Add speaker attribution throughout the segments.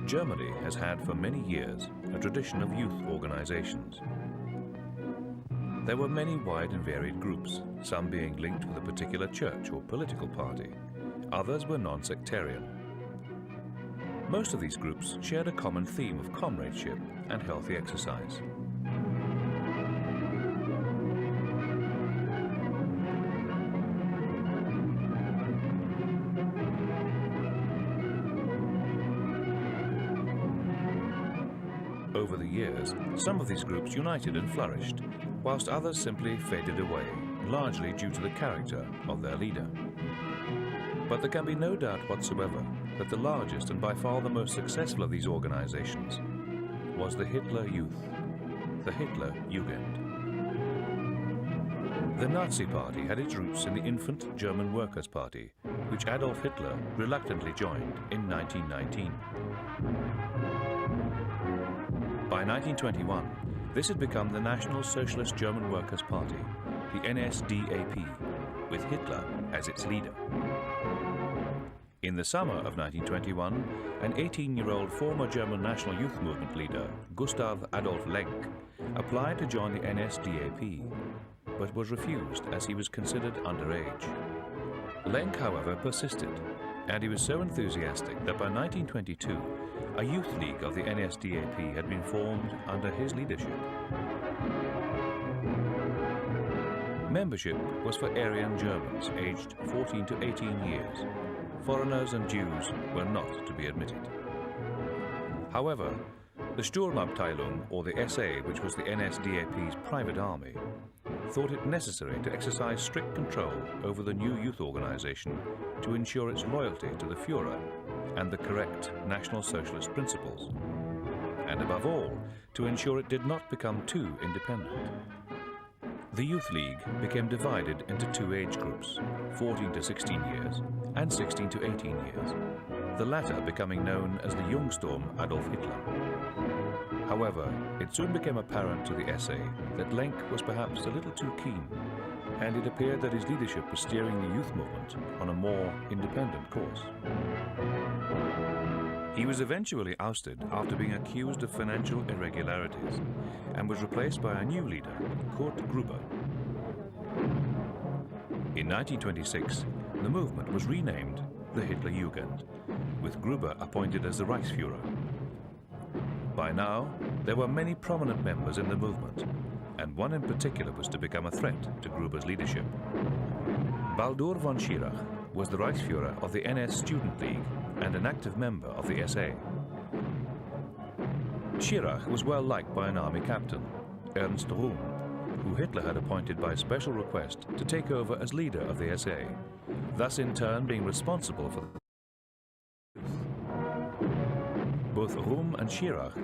Speaker 1: Germany has had for many years a tradition of youth organizations. There were many wide and varied groups, some being linked with a particular church or political party. Others were non-sectarian. Most of these groups shared a common theme of comradeship and healthy exercise. Over the years, some of these groups united and flourished, whilst others simply faded away, largely due to the character of their leader. But there can be no doubt whatsoever that the largest and by far the most successful of these organizations was the Hitler Youth, the Hitler Jugend. The Nazi Party had its roots in the infant German Workers' Party, which Adolf Hitler reluctantly joined in 1919. By 1921, this had become the National Socialist German Workers' Party, the NSDAP, with Hitler as its leader. In the summer of 1921, an 18-year-old former German National Youth Movement leader, Gustav Adolf Lenk, applied to join the NSDAP, but was refused as he was considered underage. Lenk, however, persisted, and he was so enthusiastic that by 1922, a youth league of the NSDAP had been formed under his leadership. Membership was for Aryan Germans aged 14 to 18 years. Foreigners and Jews were not to be admitted. However, the Sturmabteilung, or the SA, which was the NSDAP's private army, thought it necessary to exercise strict control over the new youth organization to ensure its loyalty to the Führer and the correct National Socialist principles, and above all, to ensure it did not become too independent. The Youth League became divided into two age groups, 14 to 16 years and 16 to 18 years, the latter becoming known as the Jungsturm Adolf Hitler. However, it soon became apparent to the SA that Lenk was perhaps a little too keen, and it appeared that his leadership was steering the youth movement on a more independent course. He was eventually ousted after being accused of financial irregularities and was replaced by a new leader, Kurt Gruber. In 1926, the movement was renamed the Hitler Jugend, with Gruber appointed as the Reichsführer. By now, there were many prominent members in the movement, and one in particular was to become a threat to Gruber's leadership. Baldur von Schirach was the Reichsführer of the NS Student League and an active member of the SA. Schirach was well liked by an army captain, Ernst Röhm, who Hitler had appointed by special request to take over as leader of the SA, thus in turn being responsible for the youth. Both Röhm and Schirach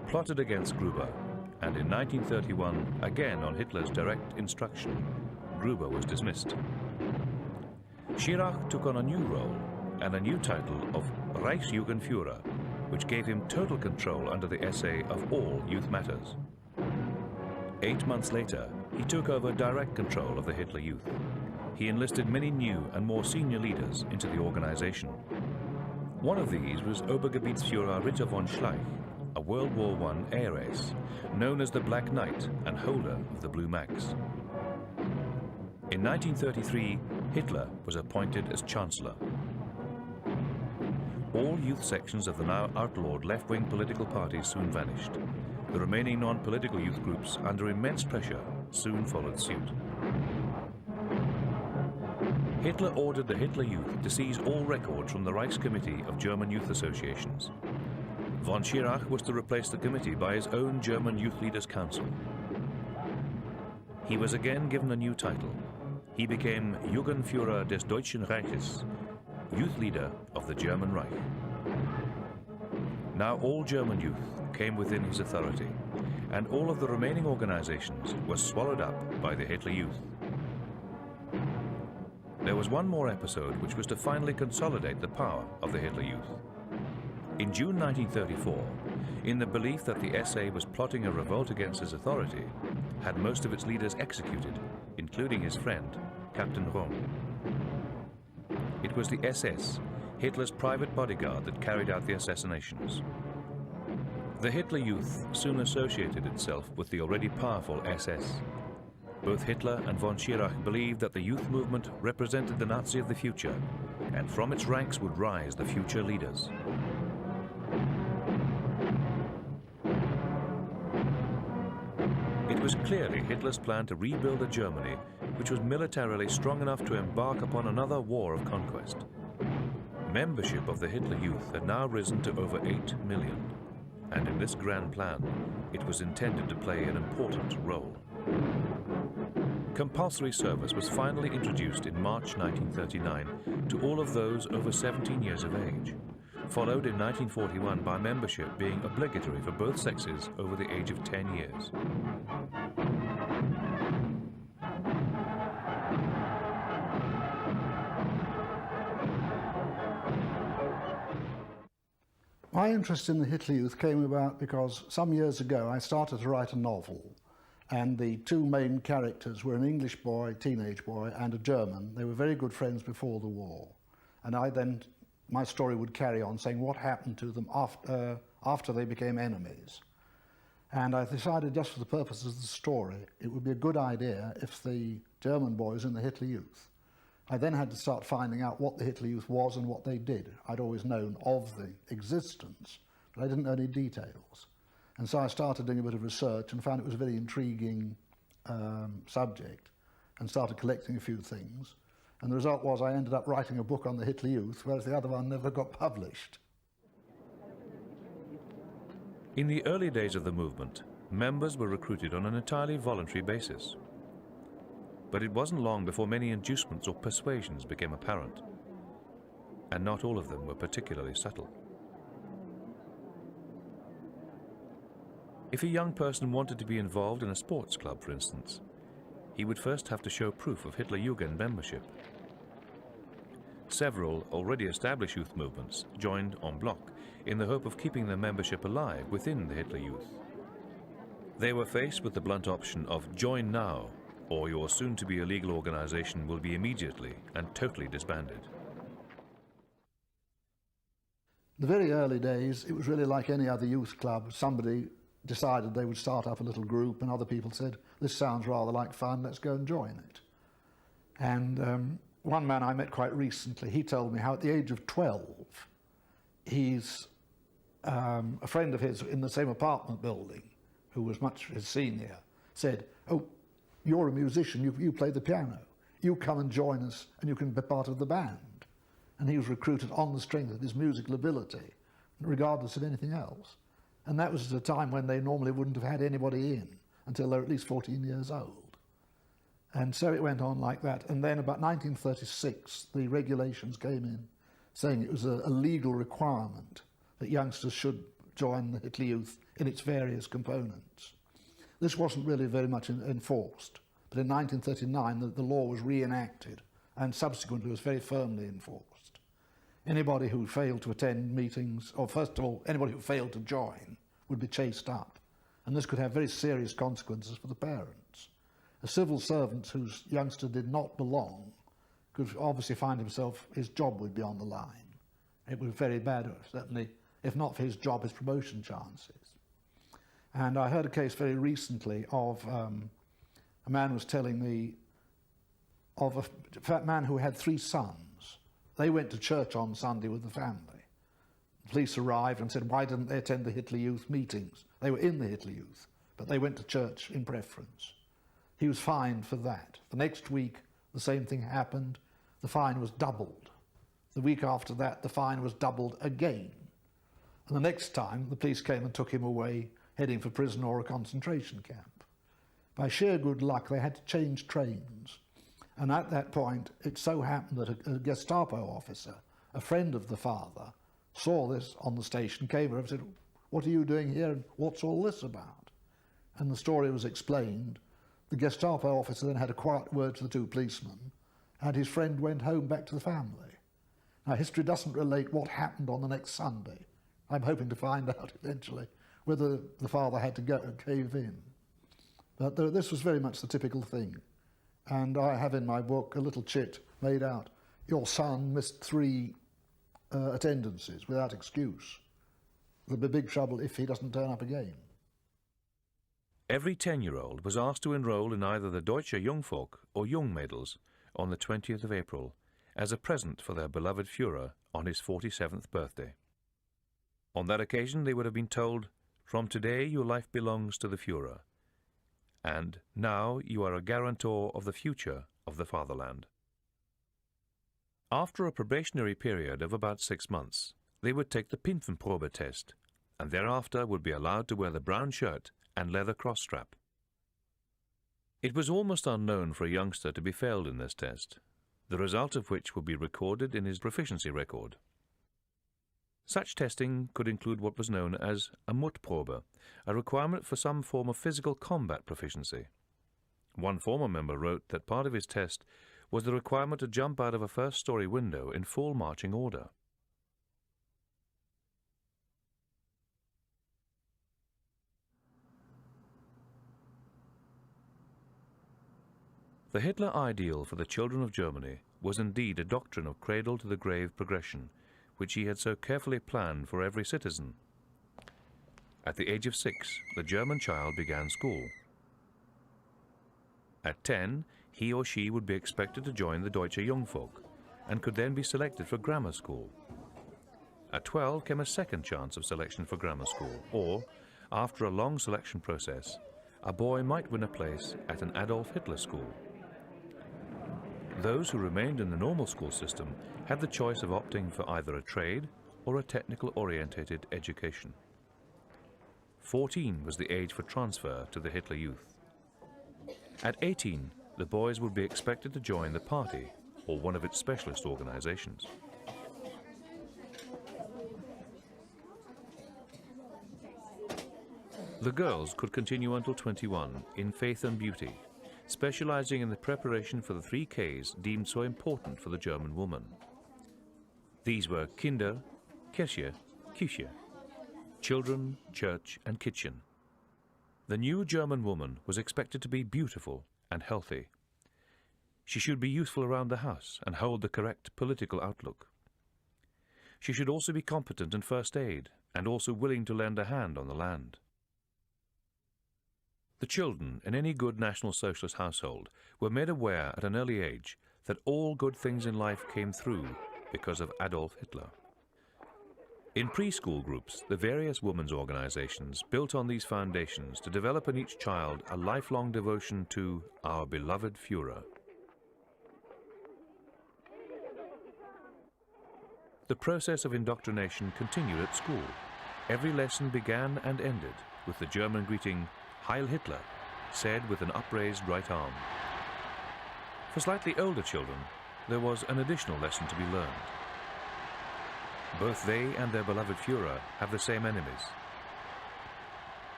Speaker 1: plotted against Gruber, and in 1931, again on Hitler's direct instruction, Gruber was dismissed. Schirach took on a new role and a new title of Reichsjugendführer, which gave him total control under the SA of all youth matters. 8 months later, he took over direct control of the Hitler Youth. He enlisted many new and more senior leaders into the organization. One of these was Obergebietsführer Ritter von Schleich, a World War I air ace, known as the Black Knight and holder of the Blue Max. In 1933, Hitler was appointed as Chancellor. All youth sections of the now outlawed left-wing political parties soon vanished. The remaining non-political youth groups, under immense pressure, soon followed suit. Hitler ordered the Hitler Youth to seize all records from the Reichscommittee of German Youth Associations. Von Schirach was to replace the committee by his own German Youth Leaders' Council. He was again given a new title. He became Jugendführer des Deutschen Reiches, youth leader of the German Reich. Now all German youth came within his authority, and all of the remaining organizations were swallowed up by the Hitler Youth. There was one more episode which was to finally consolidate the power of the Hitler Youth. In June 1934, in the belief that the SA was plotting a revolt against his authority, had most of its leaders executed, including his friend, Captain Röhm. It was the SS, Hitler's private bodyguard, that carried out the assassinations. The Hitler Youth soon associated itself with the already powerful SS. Both Hitler and von Schirach believed that the youth movement represented the Nazi of the future, and from its ranks would rise the future leaders. It was clearly Hitler's plan to rebuild a Germany which was militarily strong enough to embark upon another war of conquest. Membership of the Hitler Youth had now risen to over 8 million, and in this grand plan, it was intended to play an important role. Compulsory service was finally introduced in March 1939 to all of those over 17 years of age, followed in 1941 by membership being obligatory for both sexes over the age of 10 years.
Speaker 2: My interest in the Hitler Youth came about because some years ago I started to write a novel, and the two main characters were an English boy, teenage boy, and a German. They were very good friends before the war. And my story would carry on saying what happened to them after they became enemies. And I decided, just for the purposes of the story, it would be a good idea if the German boy was in the Hitler Youth. I then had to start finding out what the Hitler Youth was and what they did. I'd always known of the existence, but I didn't know any details. And so I started doing a bit of research and found it was a very intriguing subject, and started collecting a few things. And the result was I ended up writing a book on the Hitler Youth, whereas the other one never got published.
Speaker 1: In the early days of the movement, members were recruited on an entirely voluntary basis. But it wasn't long before many inducements or persuasions became apparent, and not all of them were particularly subtle. If a young person wanted to be involved in a sports club, for instance, he would first have to show proof of Hitlerjugend membership. Several already established youth movements joined en bloc in the hope of keeping their membership alive within the Hitler Youth. They were faced with the blunt option of join now, or your soon-to-be illegal organization will be immediately and totally disbanded.
Speaker 2: In the very early days, it was really like any other youth club. Somebody decided they would start up a little group, and other people said, this sounds rather like fun, let's go and join it. And one man I met quite recently, he told me how at the age of 12, a friend of his in the same apartment building, who was much his senior, said, oh, you're a musician, you play the piano. You come and join us and you can be part of the band. And he was recruited on the strength of his musical ability, regardless of anything else. And that was at a time when they normally wouldn't have had anybody in until they were at least 14 years old. And so it went on like that. And then about 1936, the regulations came in saying it was a legal requirement that youngsters should join the Hitler Youth in its various components. This wasn't really very much enforced, but in 1939 the law was reenacted and subsequently was very firmly enforced. Anybody who failed to attend meetings, or first of all, anybody who failed to join, would be chased up, and this could have very serious consequences for the parents. A civil servant whose youngster did not belong could obviously find himself, his job would be on the line. It was very bad, certainly, if not for his job, his promotion chances. And I heard a case very recently of a man was telling me of a fat man who had 3 sons. They went to church on Sunday with the family. The police arrived and said, why didn't they attend the Hitler Youth meetings? They were in the Hitler Youth, but they went to church in preference. He was fined for that. The next week, the same thing happened. The fine was doubled. The week after that, the fine was doubled again. And the next time, the police came and took him away, heading for prison or a concentration camp. By sheer good luck, they had to change trains. And at that point, it so happened that a Gestapo officer, a friend of the father, saw this on the station, came over and said, what are you doing here and what's all this about? And the story was explained. The Gestapo officer then had a quiet word to the 2 policemen, and his friend went home back to the family. Now, history doesn't relate what happened on the next Sunday. I'm hoping to find out eventually whether the father had to cave in. But this was very much the typical thing. And I have in my book a little chit made out, your son missed 3 attendances without excuse. there'll be big trouble if he doesn't turn up again.
Speaker 1: Every 10-year-old was asked to enroll in either the Deutsche Jungvolk or Jungmädels on the 20th of April as a present for their beloved Führer on his 47th birthday. On that occasion they would have been told, "From today your life belongs to the Führer," and "Now you are a guarantor of the future of the fatherland." After a probationary period of about 6 months, they would take the Pinfenprobe test, and thereafter would be allowed to wear the brown shirt and leather cross strap. It was almost unknown for a youngster to be failed in this test, the result of which would be recorded in his proficiency record. Such testing could include what was known as a Mutprobe, a requirement for some form of physical combat proficiency. One former member wrote that part of his test was the requirement to jump out of a first-story window in full marching order. The Hitler ideal for the children of Germany was indeed a doctrine of cradle-to-the-grave progression, which he had so carefully planned for every citizen. At the age of 6, the German child began school. At 10, he or she would be expected to join the Deutsche Jungvolk and could then be selected for grammar school. At 12 came a second chance of selection for grammar school, or, after a long selection process, a boy might win a place at an Adolf Hitler school. Those who remained in the normal school system had the choice of opting for either a trade or a technical-orientated education. 14 was the age for transfer to the Hitler Youth. At 18, the boys would be expected to join the party or one of its specialist organizations. The girls could continue until 21 in faith and beauty, specializing in the preparation for the 3 Ks deemed so important for the German woman. These were Kinder, Kirche, Küche, children, church, and kitchen. The new German woman was expected to be beautiful and healthy. She should be useful around the house and hold the correct political outlook. She should also be competent in first aid and also willing to lend a hand on the land. The children in any good National Socialist household were made aware at an early age that all good things in life came through because of Adolf Hitler. In preschool groups, the various women's organizations built on these foundations to develop in each child a lifelong devotion to our beloved Führer. The process of indoctrination continued at school. Every lesson began and ended with the German greeting, "Heil Hitler," said with an upraised right arm. For slightly older children, there was an additional lesson to be learned. Both they and their beloved Führer have the same enemies.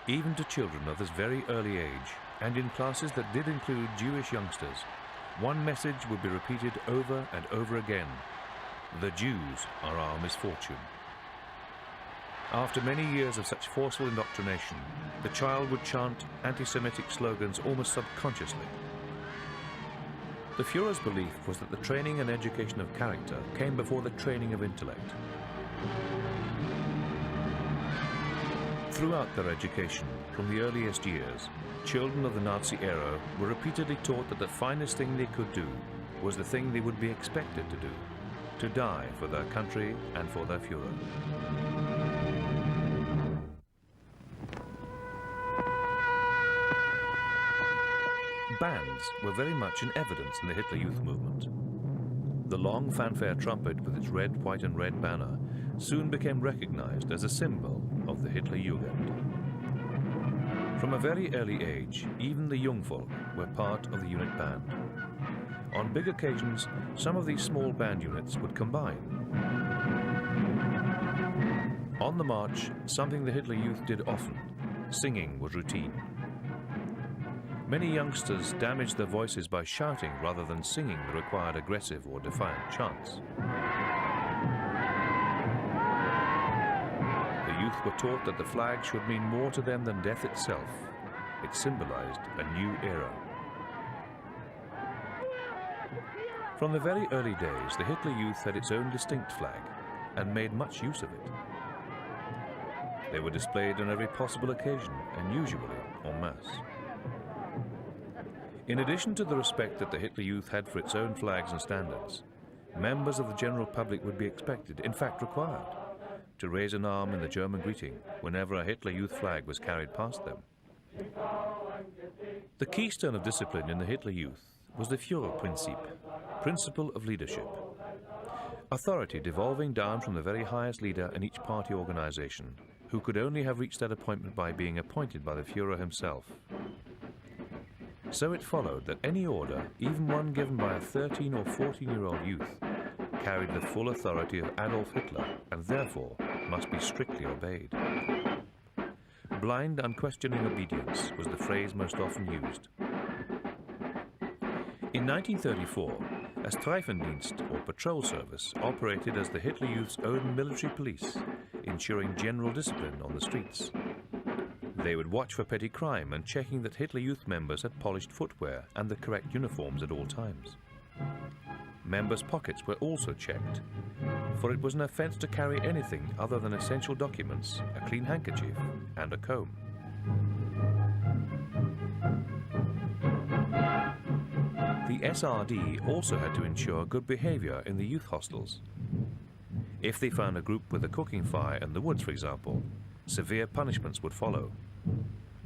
Speaker 1: Even to children of this very early age, and in classes that did include Jewish youngsters, one message would be repeated over and over again: the Jews are our misfortune. After many years of such forceful indoctrination, the child would chant anti-Semitic slogans almost subconsciously. The Führer's belief was that the training and education of character came before the training of intellect. Throughout their education, from the earliest years, children of the Nazi era were repeatedly taught that the finest thing they could do was the thing they would be expected to do: to die for their country and for their Führer. Bands were very much in evidence in the Hitler Youth movement. The long fanfare trumpet with its red, white and red banner soon became recognized as a symbol of the Hitler Jugend. From a very early age, even the Jungvolk were part of the unit band. On big occasions, some of these small band units would combine. On the march, something the Hitler Youth did often, singing was routine. Many youngsters damaged their voices by shouting rather than singing the required aggressive or defiant chants. The youth were taught that the flag should mean more to them than death itself. It symbolized a new era. From the very early days, the Hitler Youth had its own distinct flag and made much use of it. They were displayed on every possible occasion and usually en masse. In addition to the respect that the Hitler Youth had for its own flags and standards, members of the general public would be expected, in fact required, to raise an arm in the German greeting whenever a Hitler Youth flag was carried past them. The keystone of discipline in the Hitler Youth was the Führerprinzip, principle of leadership. Authority devolving down from the very highest leader in each party organization, who could only have reached that appointment by being appointed by the Führer himself. So it followed that any order, even one given by a 13 or 14-year-old youth, carried the full authority of Adolf Hitler and therefore must be strictly obeyed. Blind, unquestioning obedience was the phrase most often used. In 1934, a Streifendienst, or patrol service, operated as the Hitler Youth's own military police, ensuring general discipline on the streets. They would watch for petty crime and checking that Hitler Youth members had polished footwear and the correct uniforms at all times. Members' pockets were also checked, for it was an offence to carry anything other than essential documents, a clean handkerchief and a comb. The SRD also had to ensure good behaviour in the youth hostels. If they found a group with a cooking fire in the woods, for example, severe punishments would follow.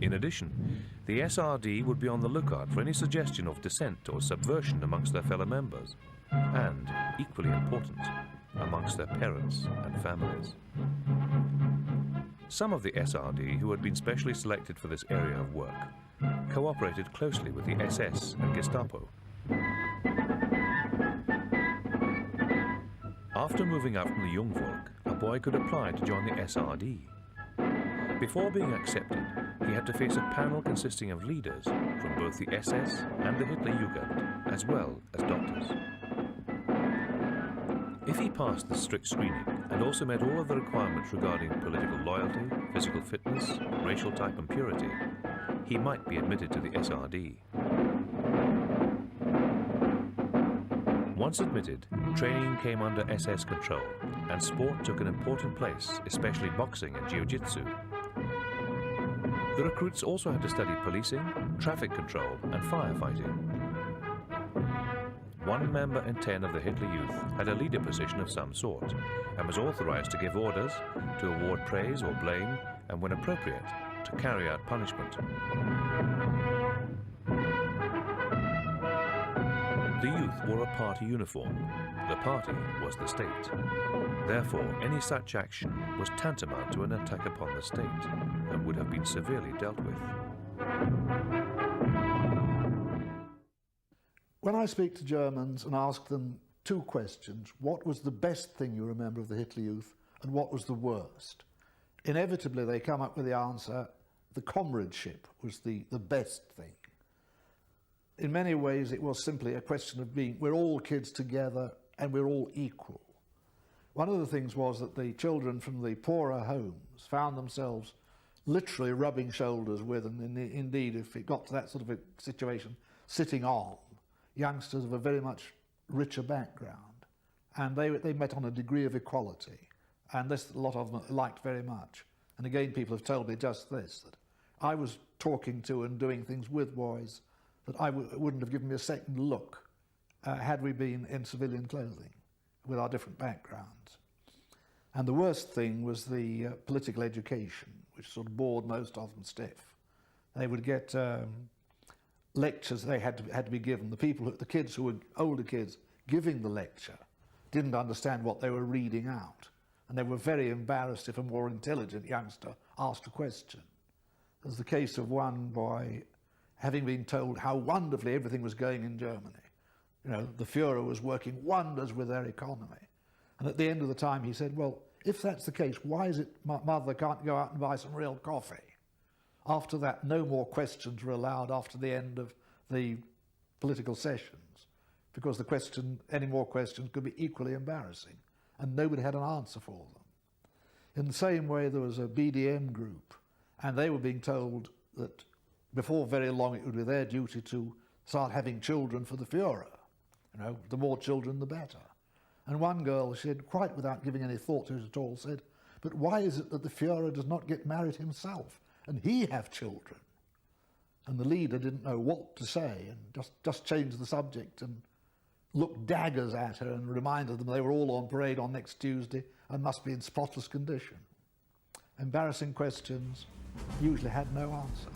Speaker 1: In addition, the SRD would be on the lookout for any suggestion of dissent or subversion amongst their fellow members, and, equally important, amongst their parents and families. Some of the SRD who had been specially selected for this area of work cooperated closely with the SS and Gestapo. After moving out from the Jungvolk, a boy could apply to join the SRD. Before being accepted, he had to face a panel consisting of leaders from both the SS and the Hitler Jugend, as well as doctors. If he passed the strict screening and also met all of the requirements regarding political loyalty, physical fitness, racial type and purity, he might be admitted to the SRD. Once admitted, training came under SS control, and sport took an important place, especially boxing and jiu-jitsu. The recruits also had to study policing, traffic control and firefighting. 1 member in 10 of the Hitler Youth had a leader position of some sort, and was authorized to give orders, to award praise or blame, and when appropriate, to carry out punishment. The youth wore a party uniform. The party was the state. Therefore, any such action was tantamount to an attack upon the state and would have been severely dealt with.
Speaker 2: When I speak to Germans and ask them 2 questions, what was the best thing you remember of the Hitler Youth and what was the worst? Inevitably they come up with the answer, the comradeship was the best thing. In many ways it was simply a question of we're all kids together and we're all equal. One of the things was that the children from the poorer homes found themselves literally rubbing shoulders with, and indeed if it got to that sort of a situation, sitting on youngsters of a very much richer background, and they met on a degree of equality, and this a lot of them liked very much. And again, people have told me just this, that I was talking to and doing things with boys that wouldn't have given me a second look had we been in civilian clothing with our different backgrounds. And the worst thing was the political education, which sort of bored most of them stiff. They would get lectures they had to be given. The kids who were older kids giving the lecture didn't understand what they were reading out, and they were very embarrassed if a more intelligent youngster asked a question. There's the case of one boy having been told how wonderfully everything was going in Germany. You know, the Führer was working wonders with their economy. And at the end of the time he said, well, if that's the case, why is it mother can't go out and buy some real coffee? After that, no more questions were allowed after the end of the political sessions, because any more questions could be equally embarrassing, and nobody had an answer for them. In the same way, there was a BDM group, and they were being told that before very long it would be their duty to start having children for the Führer. You know, the more children, the better. And one girl, she had, quite without giving any thought to it at all, said, But why is it that the Führer does not get married himself and he have children? And the leader didn't know what to say and just changed the subject and looked daggers at her and reminded them they were all on parade on next Tuesday and must be in spotless condition. Embarrassing questions usually had no answer.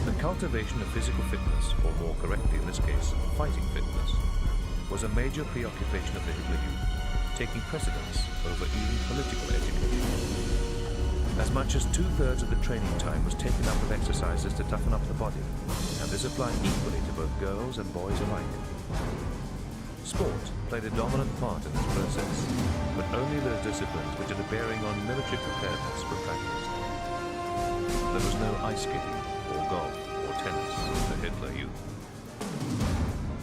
Speaker 1: The cultivation of physical fitness, or more correctly in this case, fighting fitness, was a major preoccupation of the Hitler Youth, taking precedence over even political education. As much as 2/3 of the training time was taken up with exercises to toughen up the body, and this applied equally to both girls and boys alike. Sport played a dominant part in this process, but only those disciplines which had a bearing on military preparedness were practiced. There was no ice skating, or golf, or tennis in the Hitler Youth.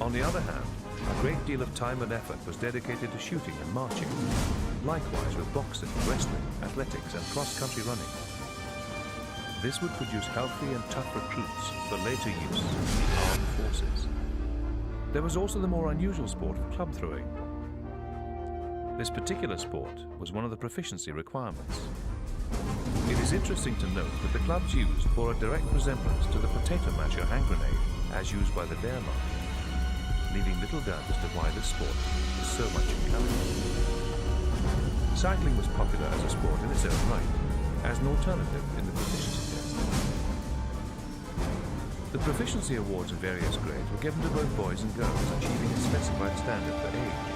Speaker 1: On the other hand, a great deal of time and effort was dedicated to shooting and marching, likewise with boxing, wrestling, athletics and cross-country running. This would produce healthy and tough recruits for later use in the armed forces. There was also the more unusual sport of club throwing. This particular sport was one of the proficiency requirements. It is interesting to note that the clubs used bore a direct resemblance to the potato masher hand grenade as used by the Wehrmacht, leaving little doubt as to why this sport was so much encouraged. Cycling was popular as a sport in its own right, as an alternative in the proficiency test. The proficiency awards in various grades were given to both boys and girls achieving a specified standard for age.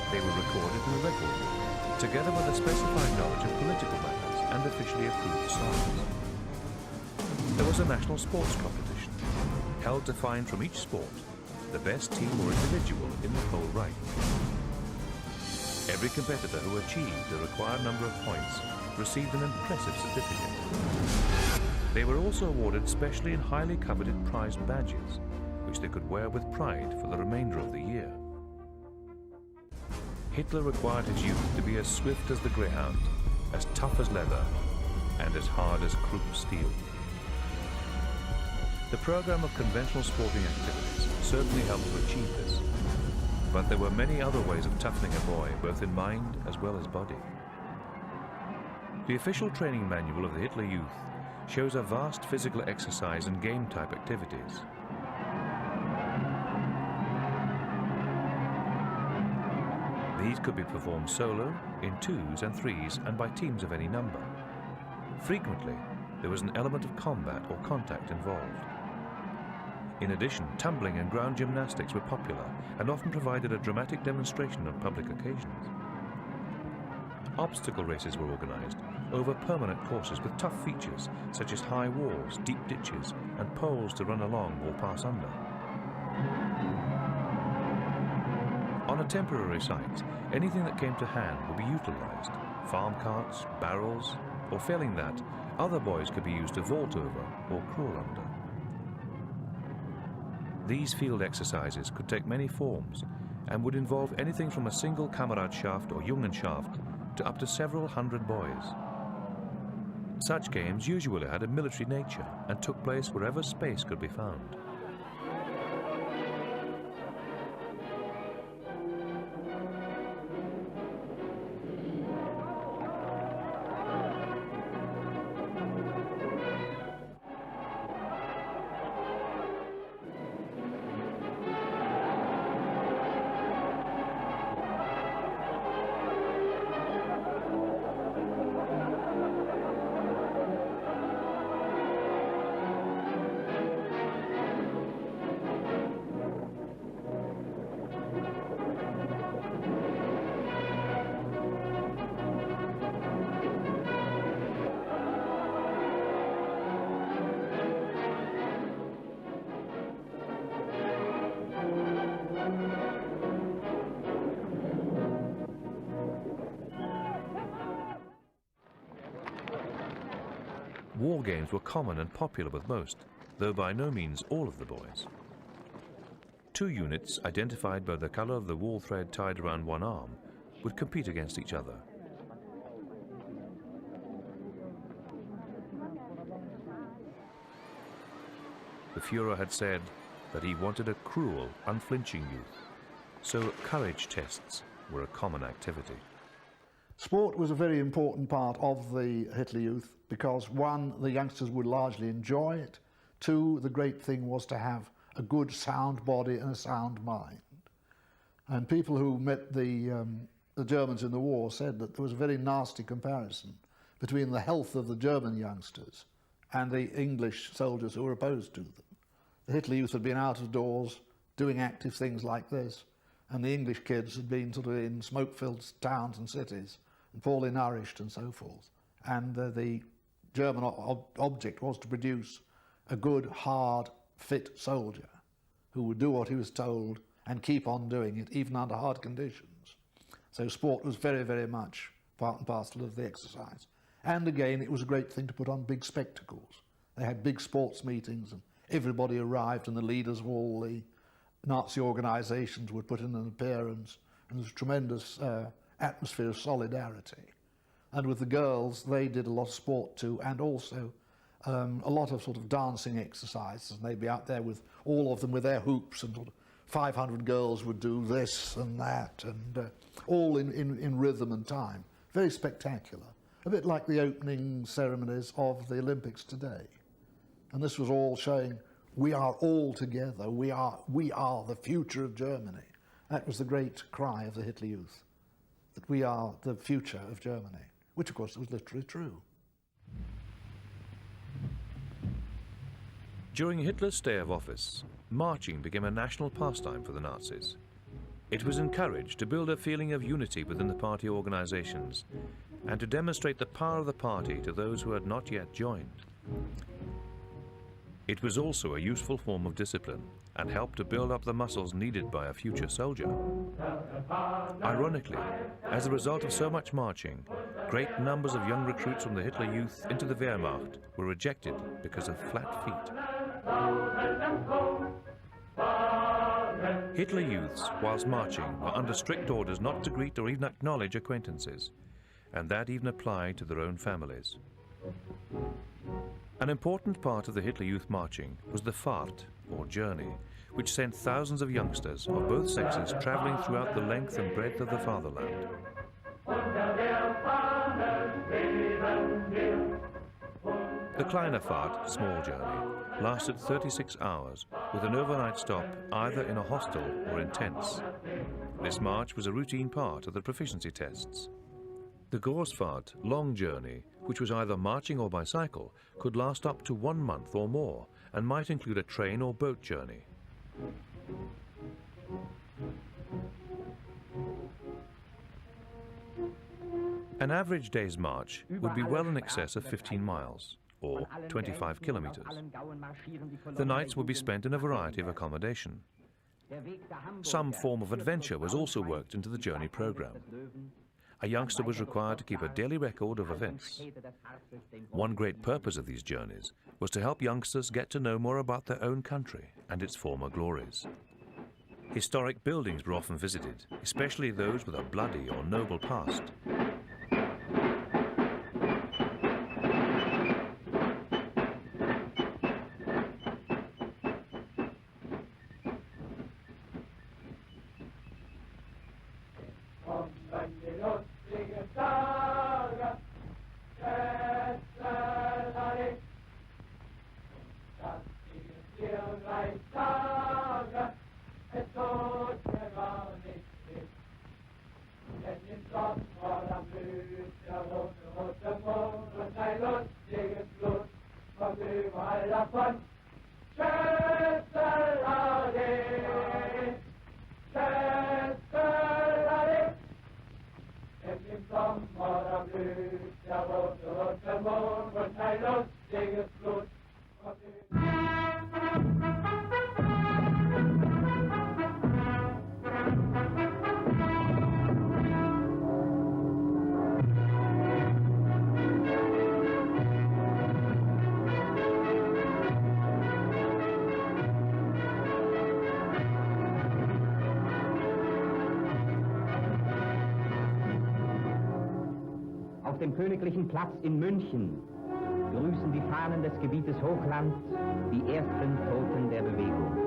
Speaker 1: They were recorded in a record book, together with a specified knowledge of political matters and officially approved songs. There was a national sports competition, held to find from each sport the best team or individual in the whole right. Every competitor who achieved the required number of points received an impressive certificate. They were also awarded specially and highly coveted prized badges, which they could wear with pride for the remainder of the year. Hitler required his youth to be as swift as the greyhound, as tough as leather, and as hard as Krupp steel. The program of conventional sporting activities certainly helped to achieve this, but there were many other ways of toughening a boy, both in mind as well as body. The official training manual of the Hitler Youth shows a vast physical exercise and game-type activities. These could be performed solo, in twos and threes, and by teams of any number. Frequently, there was an element of combat or contact involved. In addition, tumbling and ground gymnastics were popular and often provided a dramatic demonstration on public occasions. Obstacle races were organized over permanent courses with tough features such as high walls, deep ditches, and poles to run along or pass under. On a temporary site, anything that came to hand would be utilized: farm carts, barrels, or failing that, other boys could be used to vault over or crawl under. These field exercises could take many forms and would involve anything from a single Kameradschaft or Jungenschaft to up to several hundred boys. Such games usually had a military nature and took place wherever space could be found. War games were common and popular with most, though by no means all of the boys. Two units, identified by the color of the wool thread tied around one arm, would compete against each other. The Führer had said that he wanted a cruel, unflinching youth, so courage tests were a common activity.
Speaker 2: Sport was a very important part of the Hitler Youth because, one, the youngsters would largely enjoy it. Two, the great thing was to have a good sound body and a sound mind. And people who met the Germans in the war said that there was a very nasty comparison between the health of the German youngsters and the English soldiers who were opposed to them. The Hitler Youth had been out of doors doing active things like this, and the English kids had been sort of in smoke-filled towns and cities and poorly nourished and so forth. And the German object was to produce a good, hard, fit soldier who would do what he was told and keep on doing it, even under hard conditions. So sport was very, very much part and parcel of the exercise. And again, it was a great thing to put on big spectacles. They had big sports meetings and everybody arrived, and the leaders of all the Nazi organisations would put in an appearance, and there was a tremendous atmosphere of solidarity. And with the girls, they did a lot of sport too, and also a lot of sort of dancing exercises, and they'd be out there with all of them with their hoops, and sort of 500 girls would do this and that, and all in rhythm and time. Very spectacular. A bit like the opening ceremonies of the Olympics today. And this was all showing we are all together, we are the future of Germany. That was the great cry of the Hitler Youth, that we are the future of Germany, which of course was literally true.
Speaker 1: During Hitler's stay of office, marching became a national pastime for the Nazis. It was encouraged to build a feeling of unity within the party organizations and to demonstrate the power of the party to those who had not yet joined. It was also a useful form of discipline and helped to build up the muscles needed by a future soldier. Ironically, as a result of so much marching, great numbers of young recruits from the Hitler Youth into the Wehrmacht were rejected because of flat feet. Hitler Youths, whilst marching, were under strict orders not to greet or even acknowledge acquaintances, and that even applied to their own families. An important part of the Hitler Youth marching was the Fahrt, or journey, which sent thousands of youngsters of both sexes travelling throughout the length and breadth of the fatherland. The Kleine Fahrt, small journey, lasted 36 hours, with an overnight stop either in a hostel or in tents. This march was a routine part of the proficiency tests. The Großfahrt, long journey, which was either marching or by cycle, could last up to 1 month or more and might include a train or boat journey. An average day's march would be well in excess of 15 miles, or 25 kilometers. The nights would be spent in a variety of accommodation. Some form of adventure was also worked into the journey program. A youngster was required to keep a daily record of events. One great purpose of these journeys was to help youngsters get to know more about their own country and its former glories. Historic buildings were often visited, especially those with a bloody or noble past.
Speaker 3: Auf dem königlichen Platz in München grüßen die Fahnen des Gebietes Hochland die ersten Toten der Bewegung.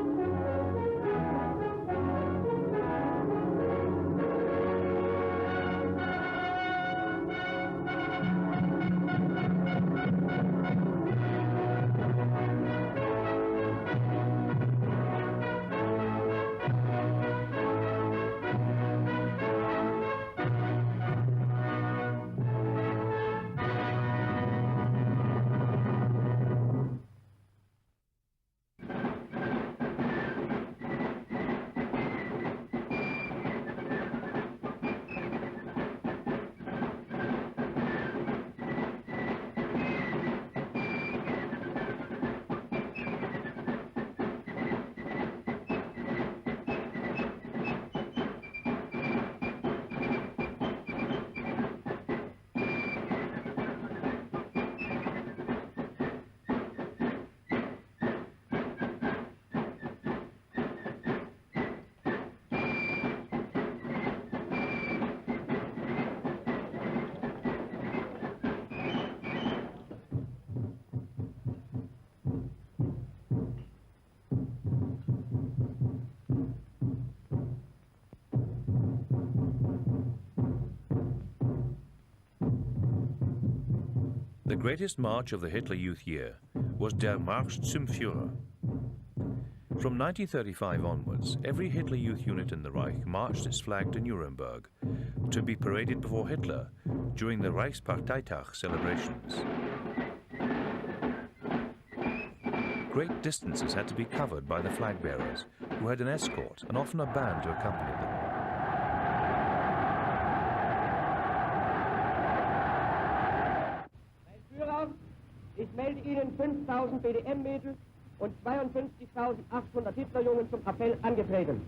Speaker 1: The greatest march of the Hitler Youth year was Der Marsch zum Führer. From 1935 onwards, every Hitler Youth unit in the Reich marched its flag to Nuremberg to be paraded before Hitler during the Reichsparteitag celebrations. Great distances had to be covered by the flag bearers, who had an escort and often a band to accompany them.
Speaker 4: Ich melde Ihnen 5.000 BDM-Mädel und 52.800 Hitlerjungen zum Appell angetreten.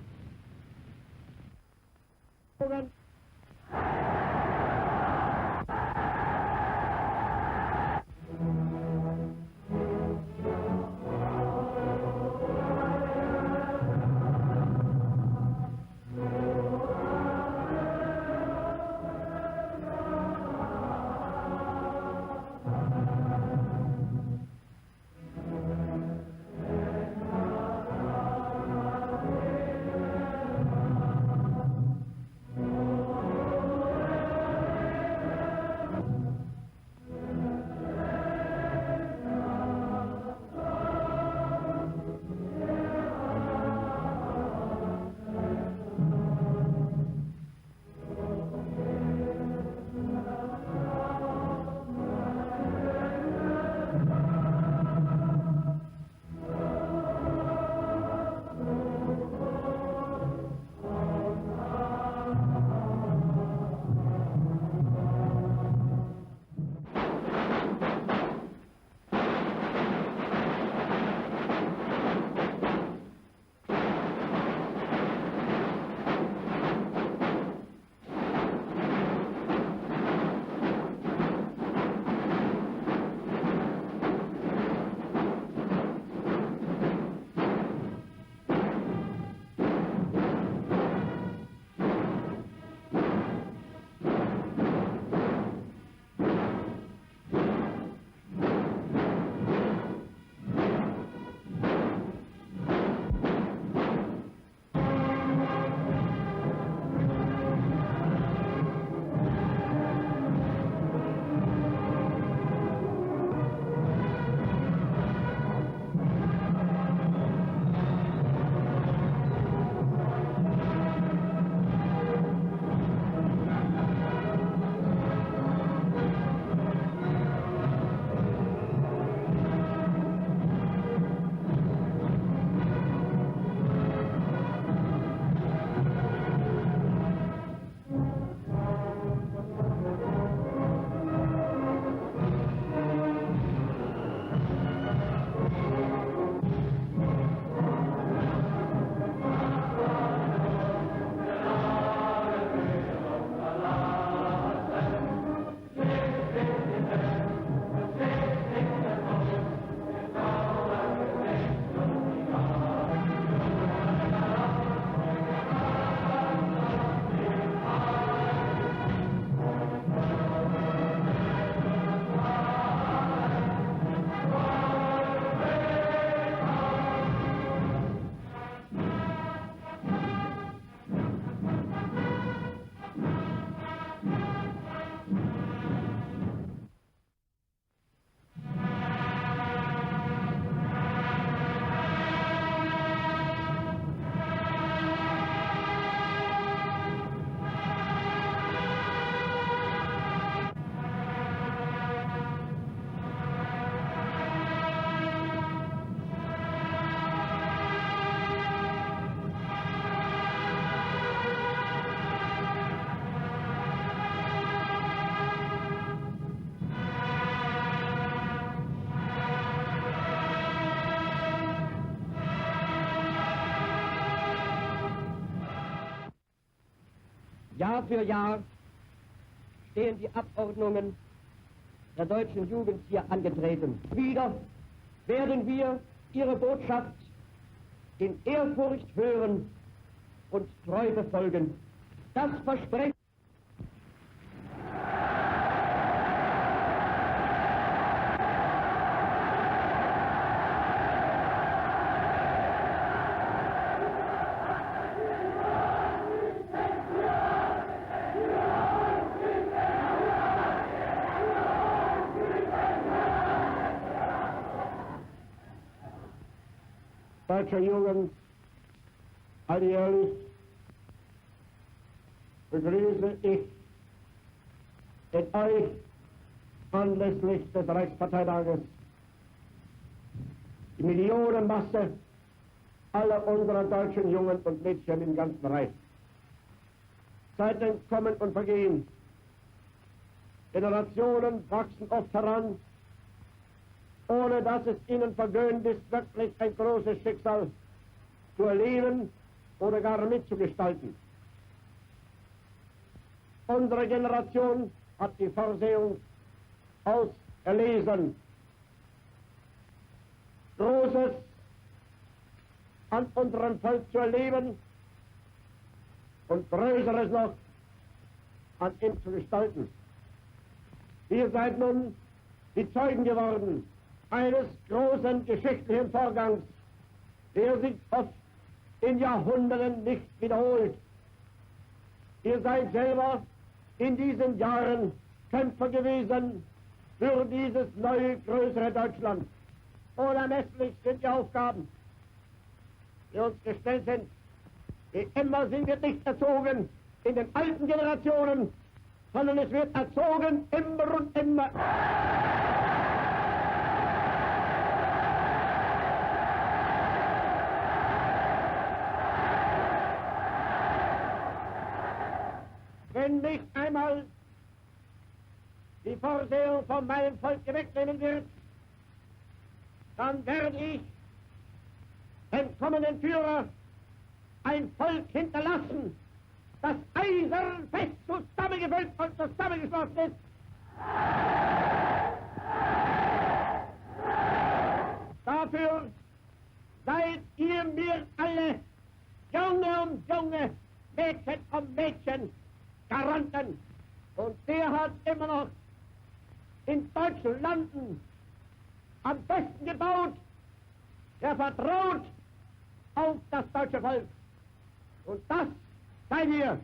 Speaker 4: Jahr für Jahr stehen die Abordnungen der deutschen Jugend hier angetreten. Wieder werden wir ihre Botschaft in Ehrfurcht hören und treu befolgen. Das Versprechen. deutscher Jugend alljährlich begrüße ich mit euch anlässlich des Reichsparteitages die Millionenmasse aller unserer deutschen Jungen und Mädchen im ganzen Reich. Zeiten kommen und vergehen. Generationen wachsen oft heran, ohne dass es ihnen vergönnt ist, wirklich ein großes Schicksal zu erleben oder gar mitzugestalten. Unsere Generation hat die Vorsehung auserlesen, Großes an unserem Volk zu erleben und Größeres noch an ihm zu gestalten. Ihr seid nun die Zeugen geworden eines großen geschichtlichen Vorgangs, der sich oft in Jahrhunderten nicht wiederholt. Ihr seid selber in diesen Jahren Kämpfer gewesen für dieses neue, größere Deutschland. Unermesslich sind die Aufgaben, die uns gestellt sind. Wie immer sind wir nicht erzogen in den alten Generationen, sondern es wird erzogen immer und immer. Wenn nicht einmal die Vorsehung von meinem Volk wegnehmen wird, dann werde ich dem kommenden Führer ein Volk hinterlassen, das eisenfest zusammengefüllt und zusammengeschlossen ist. Dafür seid ihr mir alle, Junge und Junge, Mädchen und Mädchen, Garanten. Und der hat immer noch in deutschen Landen am besten gebaut, der vertraut auf das deutsche Volk. Und das seid ihr.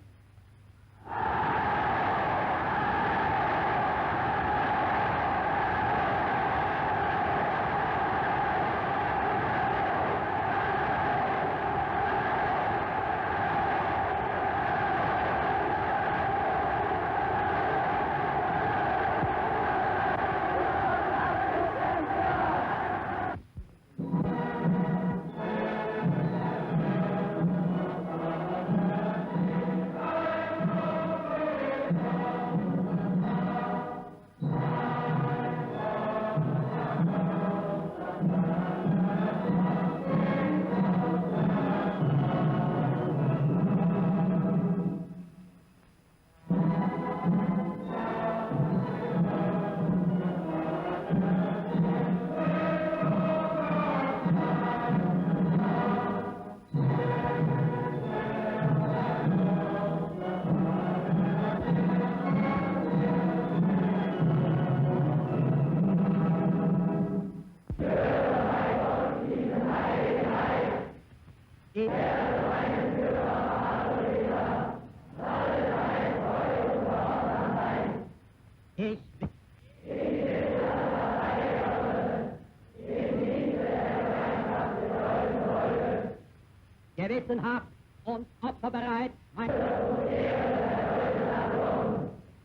Speaker 4: Gewissenhaft und opferbereit,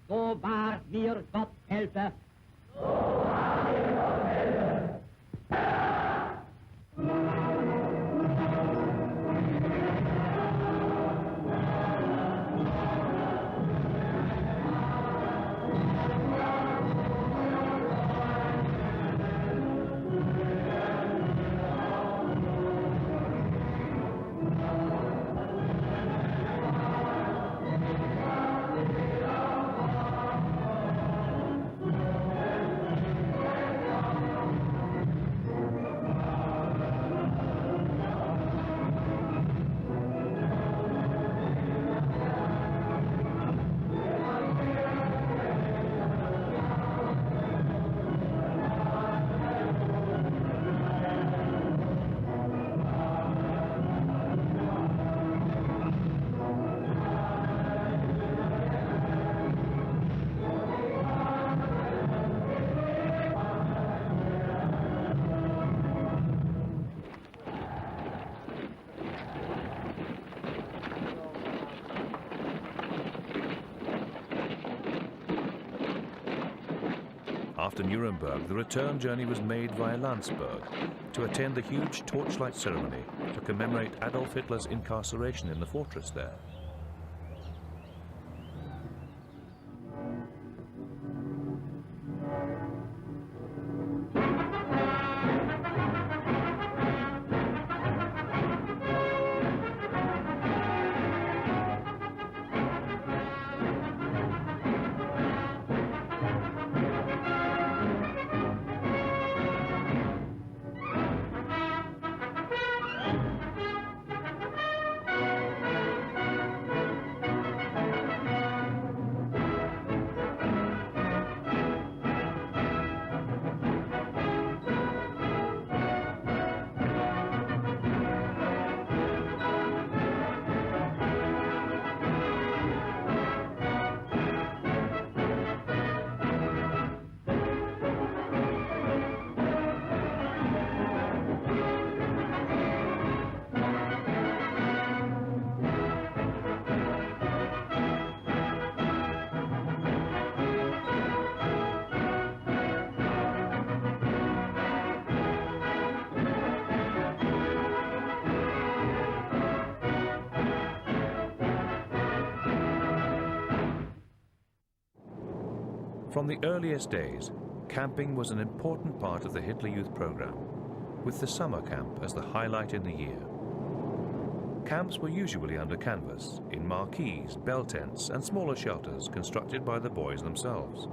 Speaker 4: so wahr mir Gott helfe.
Speaker 1: After Nuremberg, the return journey was made via Landsberg to attend the huge torchlight ceremony to commemorate Adolf Hitler's incarceration in the fortress there. From the earliest days, camping was an important part of the Hitler Youth program, with the summer camp as the highlight in the year. Camps were usually under canvas, in marquees, bell tents, and smaller shelters constructed by the boys themselves.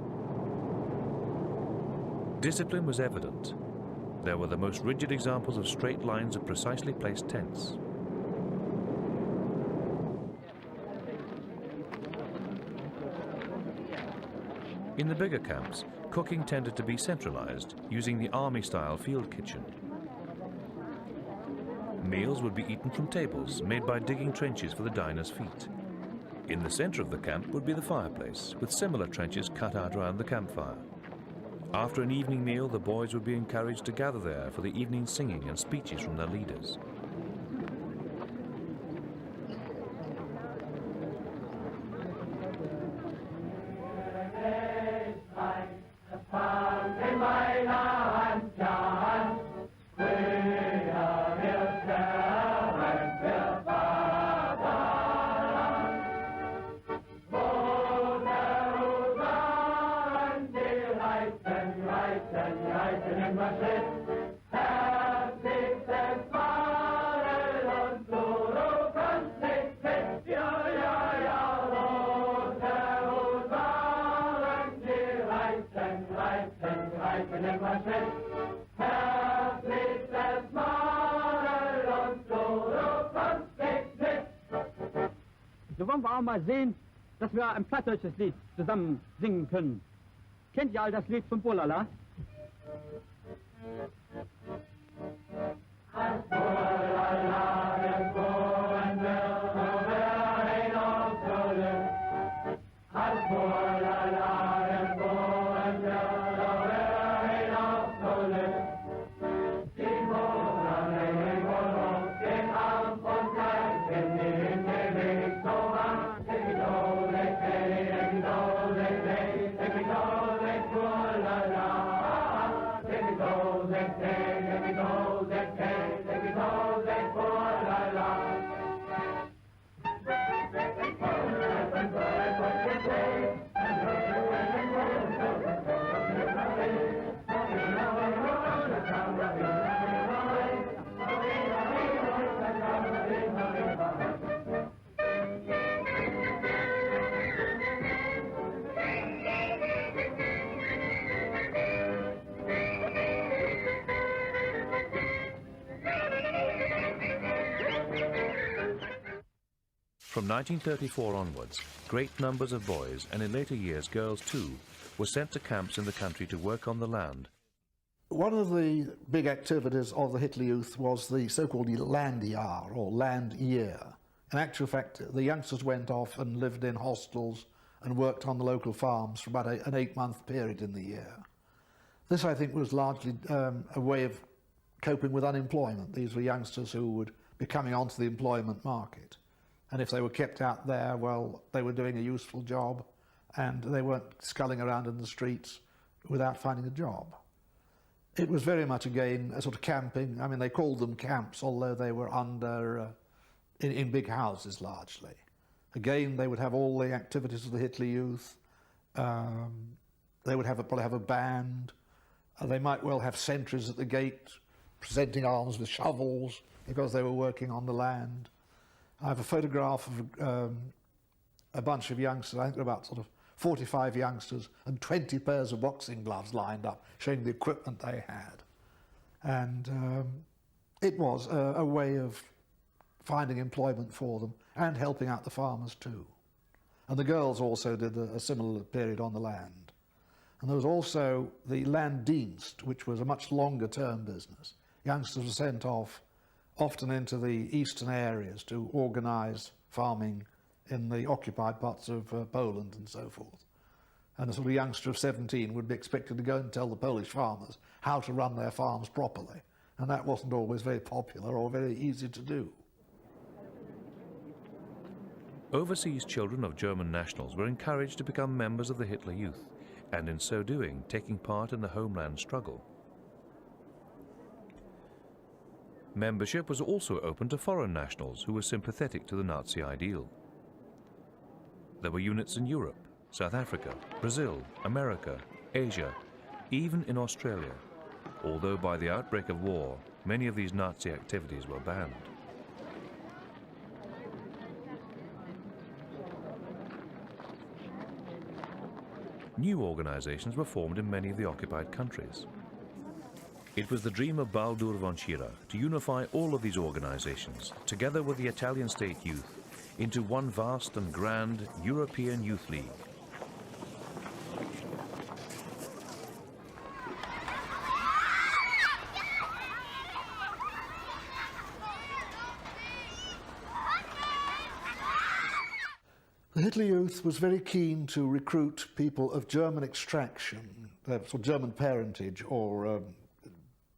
Speaker 1: Discipline was evident. There were the most rigid examples of straight lines of precisely placed tents. In the bigger camps, cooking tended to be centralized, using the army-style field kitchen. Meals would be eaten from tables made by digging trenches for the diners' feet. In the center of the camp would be the fireplace, with similar trenches cut out around the campfire. After an evening meal, the boys would be encouraged to gather there for the evening singing and speeches from their leaders.
Speaker 5: So wollen wir auch mal sehen, dass wir ein plattdeutsches Lied zusammen singen können. Kennt ihr all das Lied von Bolala?
Speaker 1: From 1934 onwards, great numbers of boys, and in later years girls too, were sent to camps in the country to work on the land.
Speaker 2: One of the big activities of the Hitler Youth was the so-called Landjahr, or land year. In actual fact, the youngsters went off and lived in hostels and worked on the local farms for about an 8-month period in the year. This, I think, was largely a way of coping with unemployment. These were youngsters who would be coming onto the employment market. And if they were kept out there, well, they were doing a useful job and they weren't sculling around in the streets without finding a job. It was very much, again, a sort of camping. I mean, they called them camps, although they were under, in big houses largely. Again, they would have all the activities of the Hitler Youth. They would probably have a band. They might well have sentries at the gate presenting arms with shovels because they were working on the land. I have a photograph of a bunch of youngsters, I think about sort of 45 youngsters and 20 pairs of boxing gloves lined up, showing the equipment they had. And it was a way of finding employment for them and helping out the farmers too. And the girls also did a similar period on the land. And there was also the Landdienst, which was a much longer term business. Youngsters were sent off often into the eastern areas to organise farming in the occupied parts of Poland and so forth. And a sort of youngster of 17 would be expected to go and tell the Polish farmers how to run their farms properly. And that wasn't always very popular or very easy to do.
Speaker 1: Overseas children of German nationals were encouraged to become members of the Hitler Youth, and in so doing, taking part in the homeland struggle. Membership was also open to foreign nationals who were sympathetic to the Nazi ideal. There were units in Europe, South Africa, Brazil, America, Asia, even in Australia, although by the outbreak of war, many of these Nazi activities were banned. New organizations were formed in many of the occupied countries. It was the dream of Baldur von Schirach to unify all of these organizations, together with the Italian state youth, into one vast and grand European Youth League.
Speaker 2: The Hitler Youth was very keen to recruit people of German extraction, sort of German parentage, or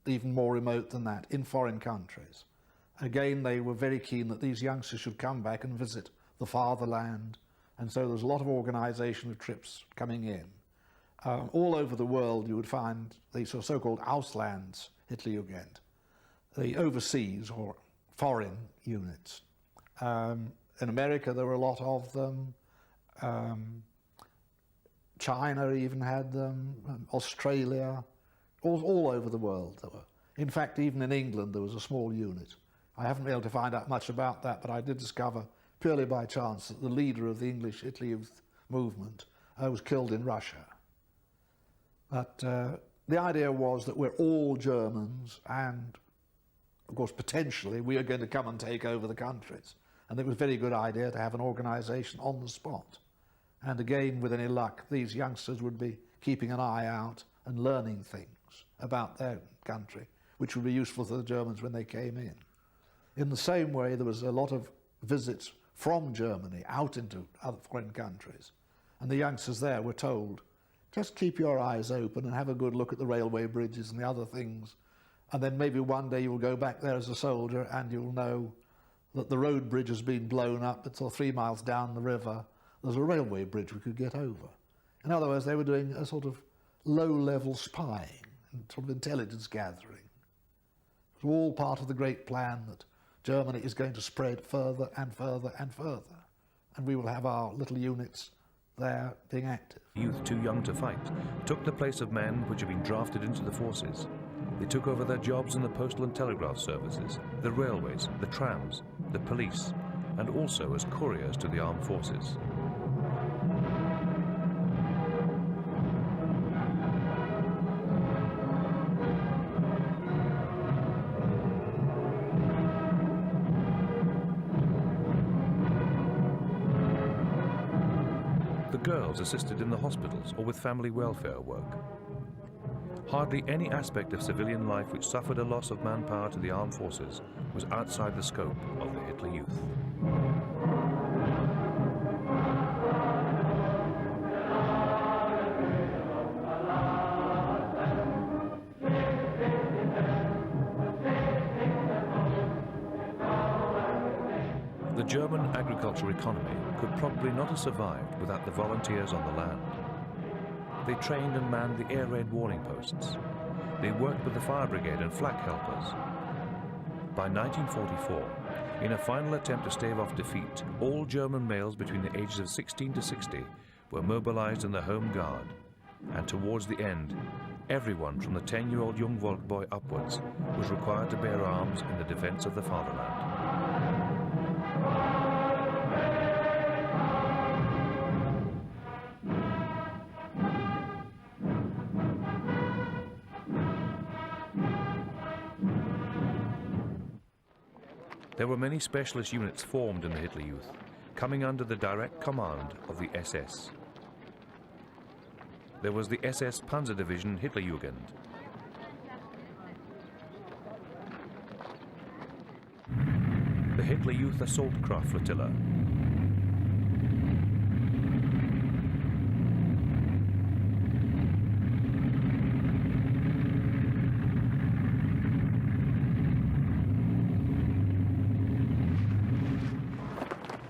Speaker 2: even more remote than that, in foreign countries. Again, they were very keen that these youngsters should come back and visit the fatherland, and so there was a lot of organisation of trips coming in. All over the world you would find the so-called Auslands Hitlerjugend, the overseas or foreign units. In America there were a lot of them. China even had them, Australia, all over the world there were. In fact, even in England there was a small unit. I haven't been able to find out much about that, but I did discover, purely by chance, that the leader of the English Hitler Youth movement was killed in Russia. But the idea was that we're all Germans, and of course potentially we are going to come and take over the countries. And it was a very good idea to have an organisation on the spot. And again, with any luck, these youngsters would be keeping an eye out and learning things about their country, which would be useful to the Germans when they came in. In the same way, there was a lot of visits from Germany out into other foreign countries. And the youngsters there were told, just keep your eyes open and have a good look at the railway bridges and the other things. And then maybe one day you'll go back there as a soldier and you'll know that the road bridge has been blown up, it's 3 miles down the river. There's a railway bridge we could get over. In other words, they were doing a sort of low-level spying and sort of intelligence gathering. It was all part of the great plan that Germany is going to spread further and further and further. And we will have our little units there being active.
Speaker 1: Youth too young to fight took the place of men which had been drafted into the forces. They took over their jobs in the postal and telegraph services, the railways, the trams, the police, and also as couriers to the armed forces. The girls assisted in the hospitals or with family welfare work. Hardly any aspect of civilian life which suffered a loss of manpower to the armed forces was outside the scope of the Hitler Youth. The German agricultural economy could probably not have survived without the volunteers on the land. They trained and manned the air raid warning posts. They worked with the fire brigade and flak helpers. By 1944, in a final attempt to stave off defeat, all German males between the ages of 16 to 60 were mobilized in the Home Guard, and towards the end, everyone from the 10-year-old young Volk boy upwards was required to bear arms in the defense of the fatherland. There were many specialist units formed in the Hitler Youth, coming under the direct command of the SS. There was the SS Panzer Division Hitlerjugend. The Hitler Youth Assault Craft Flotilla.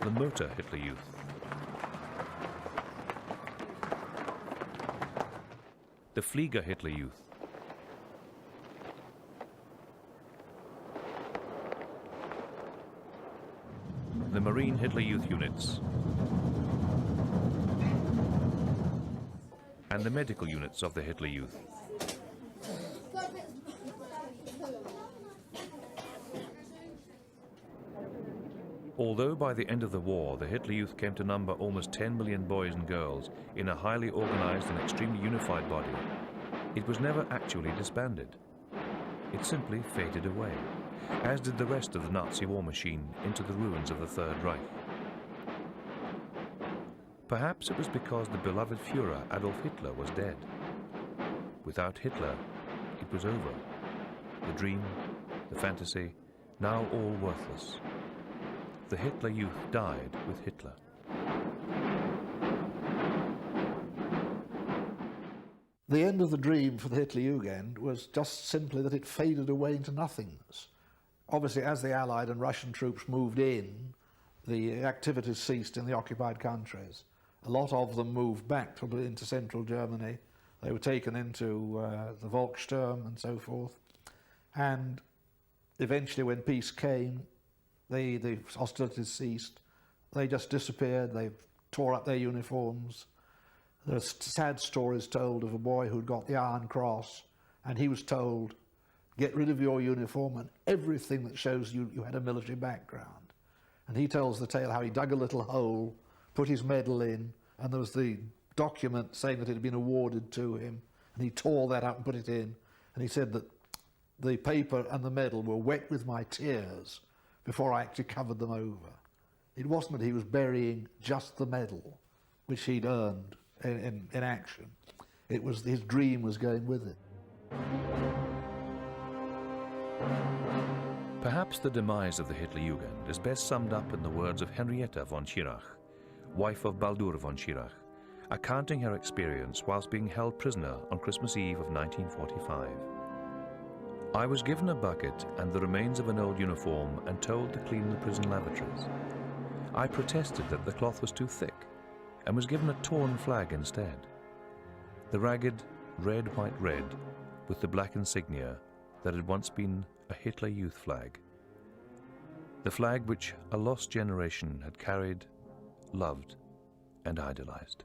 Speaker 1: The Motor Hitler Youth. The Flieger Hitler Youth. The Marine Hitler Youth units. And the medical units of the Hitler Youth. Although by the end of the war the Hitler Youth came to number almost 10 million boys and girls in a highly organized and extremely unified body, it was never actually disbanded. It simply faded away, as did the rest of the Nazi war machine into the ruins of the Third Reich. Perhaps it was because the beloved Führer Adolf Hitler was dead. Without Hitler, it was over. The dream, the fantasy, now all worthless. The Hitler Youth died with Hitler.
Speaker 2: The end of the dream for the Hitlerjugend was just simply that it faded away into nothingness. Obviously, as the Allied and Russian troops moved in, the activities ceased in the occupied countries. A lot of them moved back into central Germany. They were taken into the Volkssturm and so forth. And eventually, when peace came, the hostilities ceased. They just disappeared. They tore up their uniforms. There's sad stories told of a boy who'd got the Iron Cross, and he was told, get rid of your uniform and everything that shows you had a military background. And he tells the tale how he dug a little hole, put his medal in, and there was the document saying that it had been awarded to him, and he tore that up and put it in. And he said that the paper and the medal were wet with my tears before I actually covered them over. It wasn't that he was burying just the medal, which he'd earned in action. It was his dream was going with it.
Speaker 1: Perhaps the demise of the Hitlerjugend is best summed up in the words of Henrietta von Schirach, wife of Baldur von Schirach, recounting her experience whilst being held prisoner on Christmas Eve of 1945. I was given a bucket and the remains of an old uniform and told to clean the prison lavatories. I protested that the cloth was too thick and was given a torn flag instead. The ragged red, white, red with the black insignia that had once been a Hitler Youth flag. The flag which a lost generation had carried, loved and idolized.